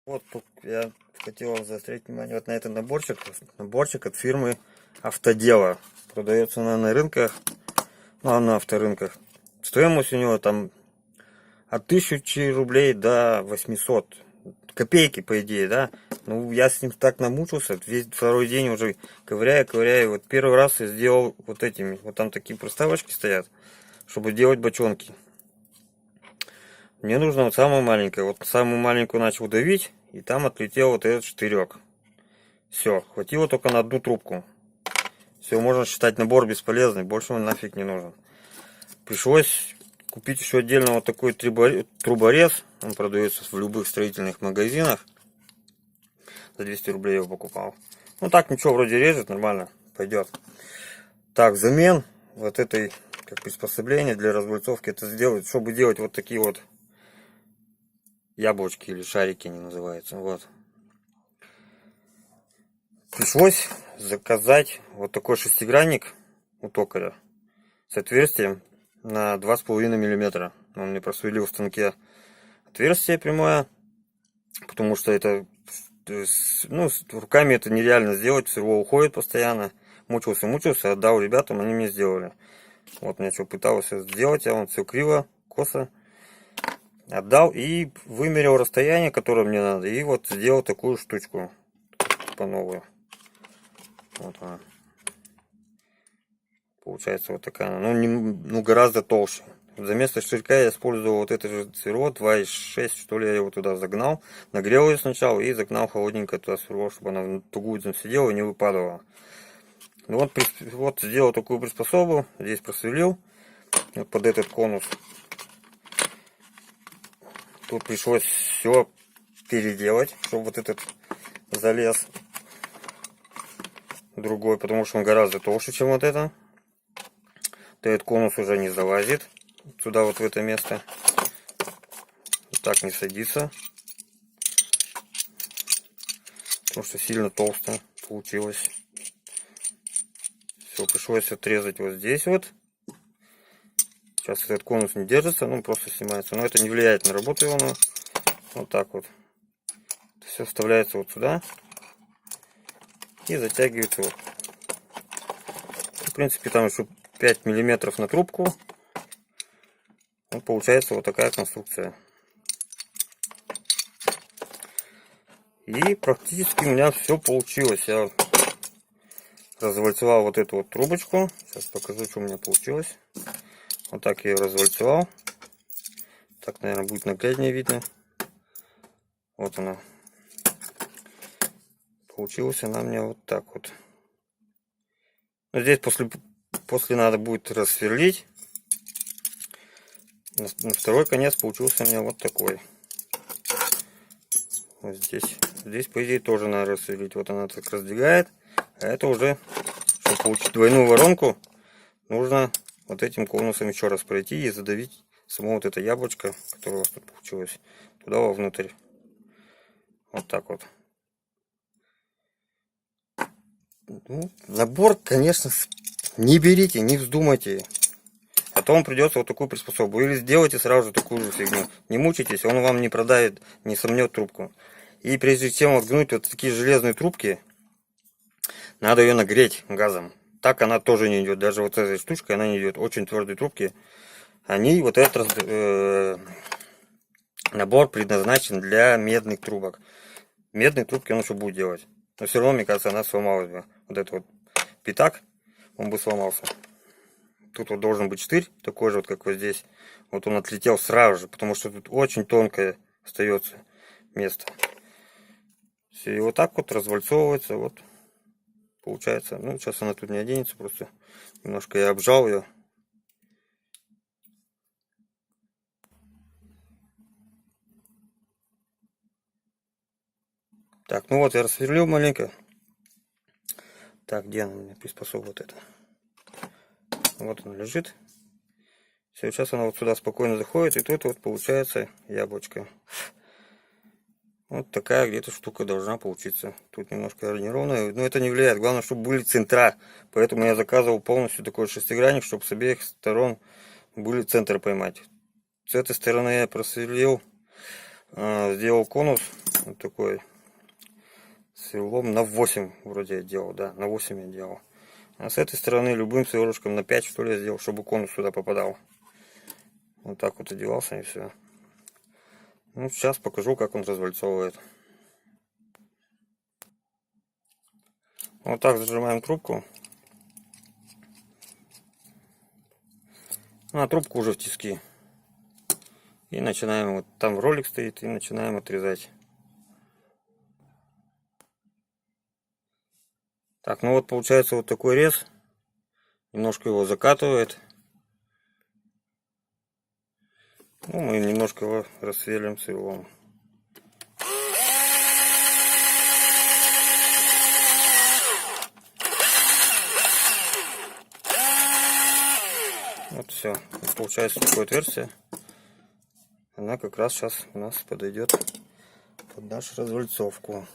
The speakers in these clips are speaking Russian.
Вот тут я хотел заострить внимание вот на этот наборчик. Наборчик от фирмы Автодело. Продается она на рынках, ну, на авторынках. Стоимость у него там от 1000 рублей до 800. Копейки, по идее, да. Ну, я с ним так намучился. Весь второй день уже ковыряю. Вот первый раз я сделал вот этими. Вот там такие проставочки стоят, чтобы делать бочонки. Мне нужно вот самое маленькое. Вот самую маленькую начал давить, и там отлетел вот этот штырек. Все, хватило только на одну трубку. Все, можно считать набор бесполезный, больше он нафиг не нужен. Пришлось купить еще отдельно вот такой труборез. Он продается в любых строительных магазинах. За 200 рублей я его покупал. Ну так, ничего, вроде режет, нормально, пойдет. Так, взамен вот этой, как приспособление для развальцовки, это сделать, чтобы делать вот такие вот яблочки или шарики они называются. Вот. Пришлось заказать вот такой шестигранник у токаря с отверстием на 2,5 мм. Он мне просверлил в станке отверстие прямое, потому что это, ну, руками это нереально сделать, сверло уходит постоянно. Мучился, отдал ребятам, они мне сделали. Вот я что пытался сделать, а он все криво, косо. Отдал и вымерил расстояние, которое мне надо, и вот сделал такую штучку по новую. Вот она. Получается вот такая, ну гораздо толще. За место штырька я использовал вот это же сверло 2,6, что ли, я его туда загнал. Нагрел ее сначала и загнал холодненько туда сверло, чтобы она в тугую сидела и не выпадала. Ну вот сделал такую приспособу, здесь просверлил вот под этот конус. Тут пришлось все переделать, чтобы вот этот залез другой, потому что он гораздо толще, чем вот это. Этот конус уже не залазит сюда, вот в это место. Так не садится, потому что сильно толсто получилось. Все, пришлось отрезать вот здесь вот. Сейчас этот конус не держится, ну просто снимается. Но это не влияет на работу его. Вот так вот. Все вставляется вот сюда и затягивается вот. В принципе, там еще 5 миллиметров на трубку. Вот получается вот такая конструкция. И практически у меня все получилось. Я развальцевал вот эту вот трубочку. Сейчас покажу, что у меня получилось. Вот так я ее развальцевал. Так, наверное, будет нагляднее видно. Вот она. Получилась она мне вот так вот. Но здесь после надо будет рассверлить. На второй конец получился у меня вот такой. Вот здесь по идее тоже надо рассверлить. Вот она так раздвигает. А это уже, чтобы получить двойную воронку, нужно вот этим конусом еще раз пройти и задавить само вот это яблочко, которое у вас тут получилось, туда вовнутрь. Вот так вот. Ну, набор, конечно, не берите, не вздумайте. А то вам придется вот такую приспособу. Или сделайте сразу же такую же фигню. Не мучайтесь, он вам не продавит, не сомнет трубку. И прежде чем воткнуть вот такие железные трубки, надо ее нагреть газом. Так она тоже не идет. Даже вот этой штучкой она не идет. Очень твердые трубки. Они, вот этот набор предназначен для медных трубок. Медные трубки он еще будет делать. Но все равно, мне кажется, она сломалась бы. Вот этот вот пятак, он бы сломался. Тут вот должен быть штырь, такой же вот, как вот здесь. Вот он отлетел сразу же, потому что тут очень тонкое остается место. Все, и вот так вот развальцовывается, вот получается. Ну, сейчас она тут не оденется, просто немножко я обжал ее. Так, ну вот я рассверлил маленько. Так, где она у меня приспособа вот эта? Вот она лежит. Все, сейчас она вот сюда спокойно заходит, и тут вот получается яблочко. Вот такая где-то штука должна получиться. Тут немножко неровная, но это не влияет. Главное, чтобы были центра. Поэтому я заказывал полностью такой шестигранник, чтобы с обеих сторон были центры поймать. С этой стороны я просверлил, сделал конус Вот такой сверлом на 8 вроде я делал, да, на 8 я делал. А с этой стороны любым сверлышком на 5 что ли я сделал, чтобы конус сюда попадал. Вот так вот одевался и все. Ну, сейчас покажу, как он развальцовывает. Вот так зажимаем трубку. Ну, а трубку уже в тиски. И начинаем, вот там ролик стоит, и начинаем отрезать. Так, ну вот получается вот такой рез. Немножко его закатывает. Ну, мы немножко его рассверлим сверлом. Вот все. Получается такое отверстие. Она как раз сейчас у нас подойдет под нашу развальцовку.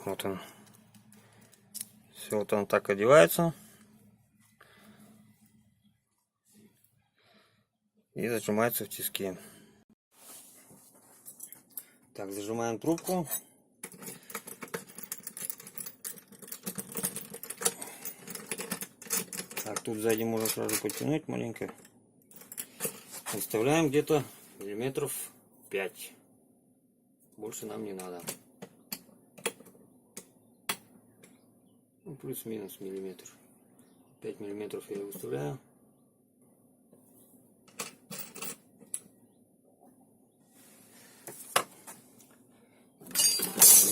Вот он. Все, вот он так одевается. И зажимается в тиски. Так, зажимаем трубку. Так, тут сзади можно сразу подтянуть маленько. Оставляем где-то миллиметров 5. Больше нам не надо. Ну, плюс-минус миллиметр. 5 миллиметров я выставляю.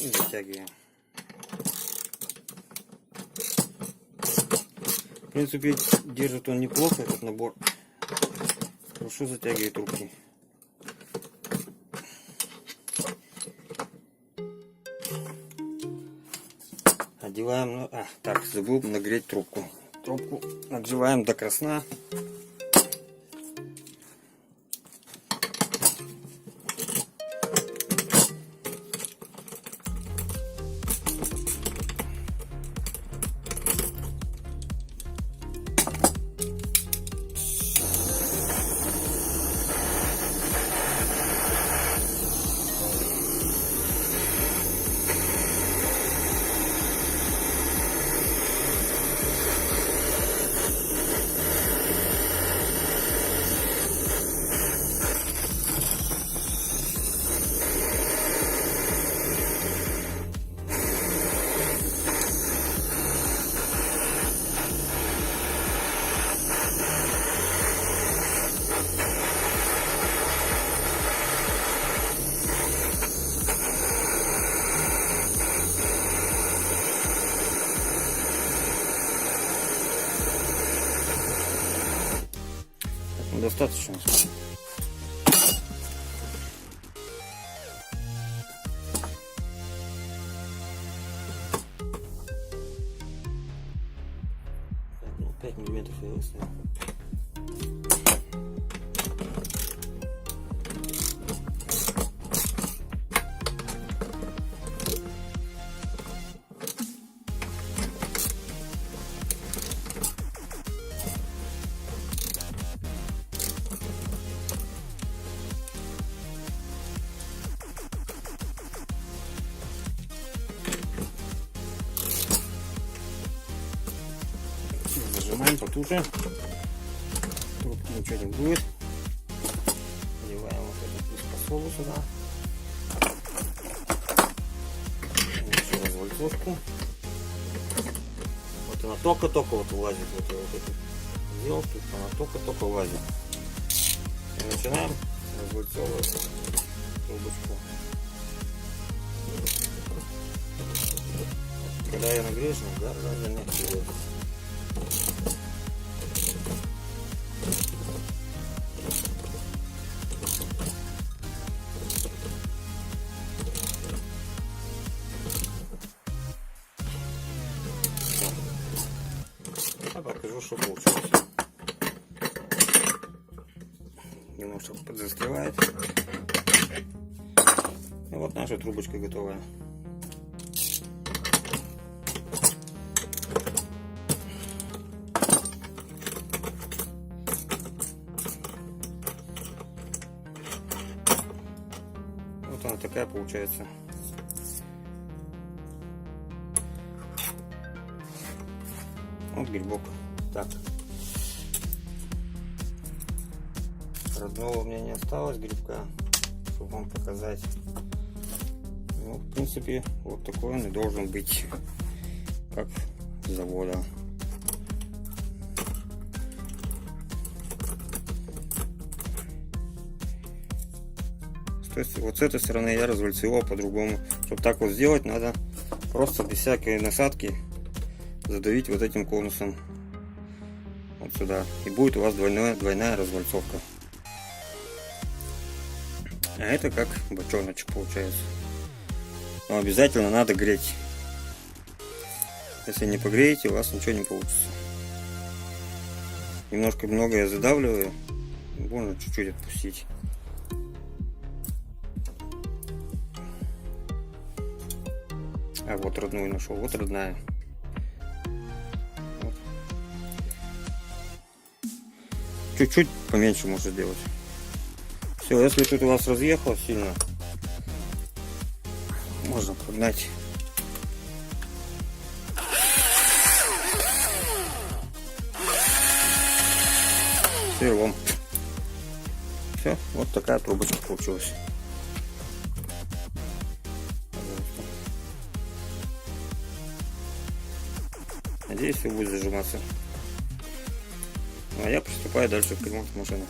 И затягиваем. В принципе, держит он неплохо, этот набор. Хорошо затягивает руки. Одеваем, так, забыл нагреть трубку. Трубку нагреваем до красна. Достаточно. Ну, 5 миллиметров я выставил. Зажимаем потуже. Трубки ничего не будет. Одеваем вот эту приспособу сюда. Еще развальцовку. Вот она только-только вот влазит. Вот я вот эту сделал, тут она только-только влазит. И начинаем развальцовывать трубочку. Когда я нагреюсь, да, мягкий будет. Я покажу, что получилось. Немножко подзастывает. И вот наша трубочка готовая. Вот она такая получается. Вот грибок. Так. Родного у меня не осталось грибка, чтобы вам показать. Ну, в принципе, вот такой он и должен быть, как с завода. То есть вот с этой стороны я развальцевал по-другому. Чтобы так вот сделать, надо просто без всякой насадки задавить вот этим конусом вот сюда. И будет у вас двойная развальцовка. А это как бочоночек получается. Но обязательно надо греть. Если не погреете, у вас ничего не получится. Немножко много я задавливаю. Можно чуть-чуть отпустить. А вот родную нашел. Вот родная. Вот. Чуть-чуть поменьше можно сделать. Все, если тут у вас разъехалось сильно, можно погнать. Сверлом. Все, вот такая трубочка получилась. Надеюсь, все будет зажиматься. Ну, а я приступаю дальше к ремонту машины.